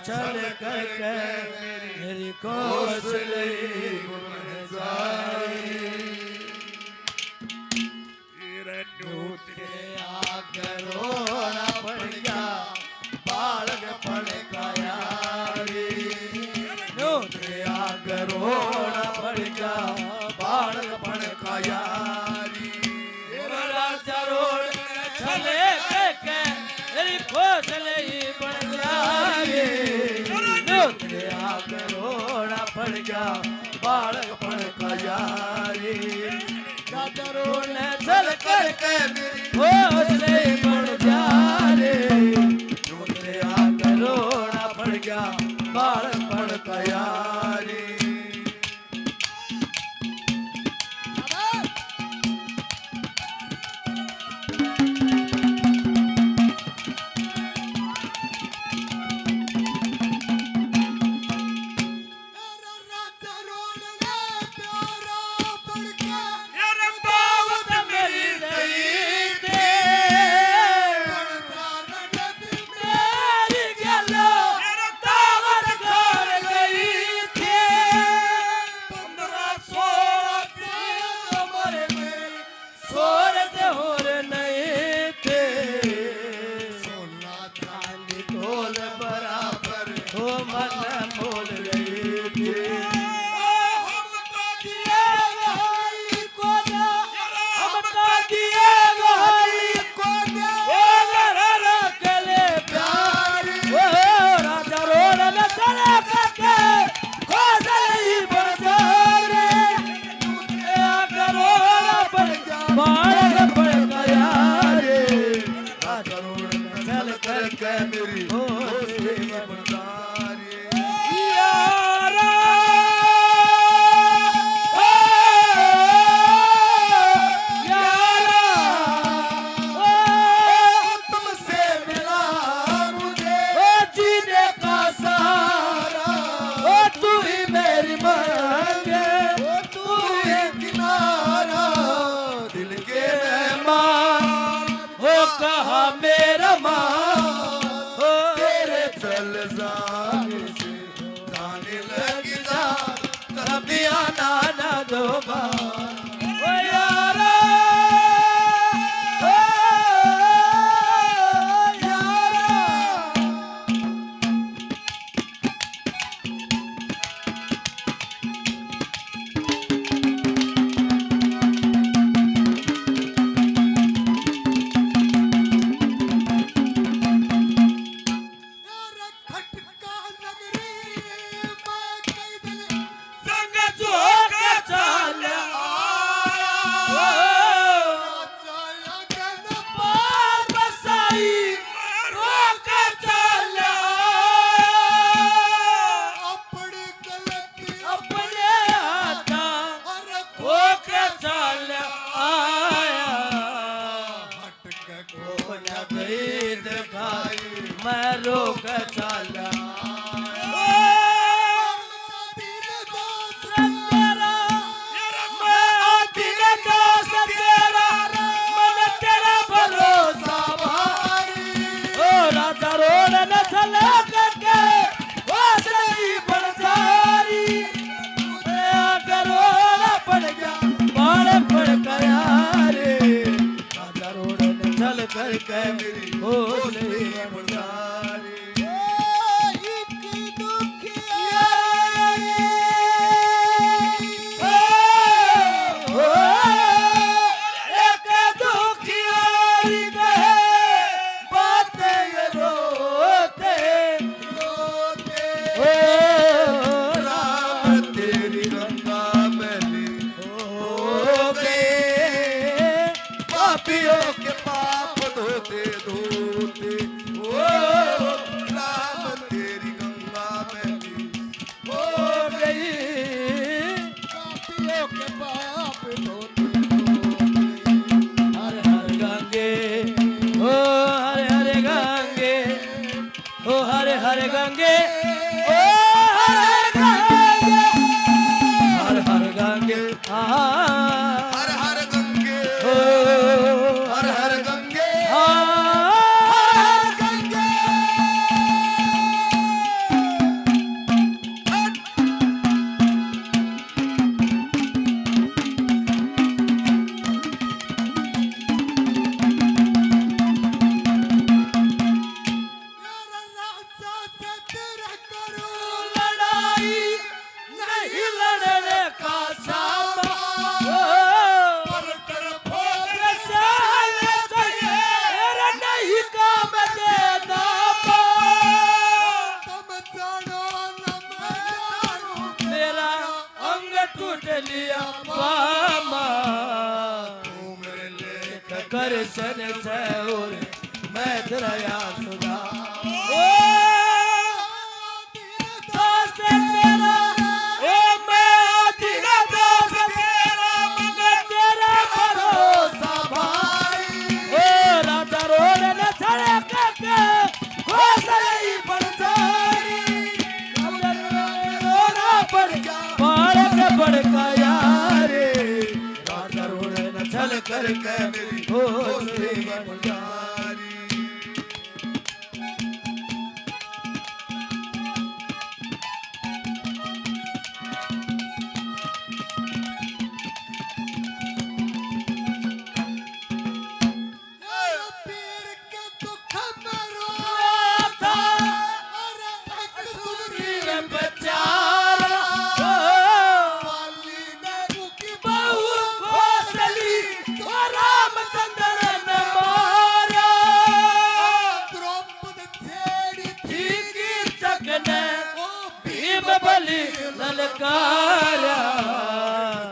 छल करके मेरी कौशली गुण जाए रोना पड़ गया बालक पड़ गया रोना पड़ गया बालक पड़ गया राजा रोड चले के मेरी कौशली बन जाए रोना पड़ गया बालक पड़ गया रोने चल करके मेरी कौशली बन जाए रोना पड़ गया बालक पड़ गया करके मेरी कौशली बन जाए रोशन से और मैं तेरा यार सुना दोस्त तेरा ओ मैं तेरा दोस्त तेरा मगर तेरा भरोसा भाई ओ राजा रोड न चढ़े के घोसले पर जारी रोना पड़ बड़का यारे राजा रोड न चल करके मेरी घोसले बन जारी ललकारा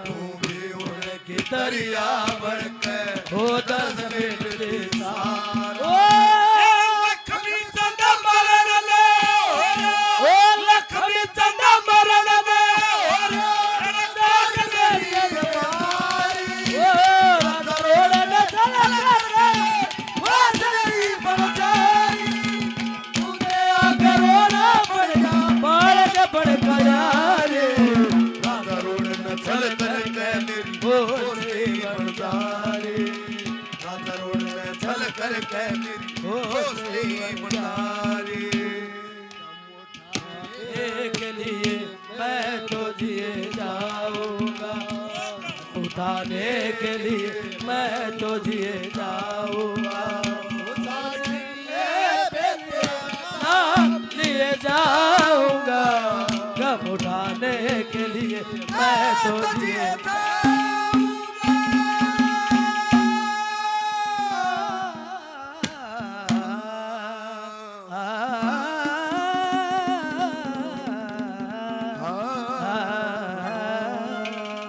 तू भी उनकी दरिया बनके हो दर्द मेरे सार ओ लक्ष्मी चंदा मरण ले ओ लक्ष्मी चंदा मरण ले दाग मेरी दरबारी ओ राजा रोड न चल करके वो चली बन जारी तुझे आकर रोना पड़ेगा बड़का यारे राजा रोड न चल करके मेरी घोसले बन जारी राजा रोड न चल करके मेरी घोसले बन जारी के लिए मैं तो जिए जाऊंगा उठाने के लिए मैं तो जिए जाऊंगा लिए जाऊंगा गम उठाने के लिए मैं तो जिए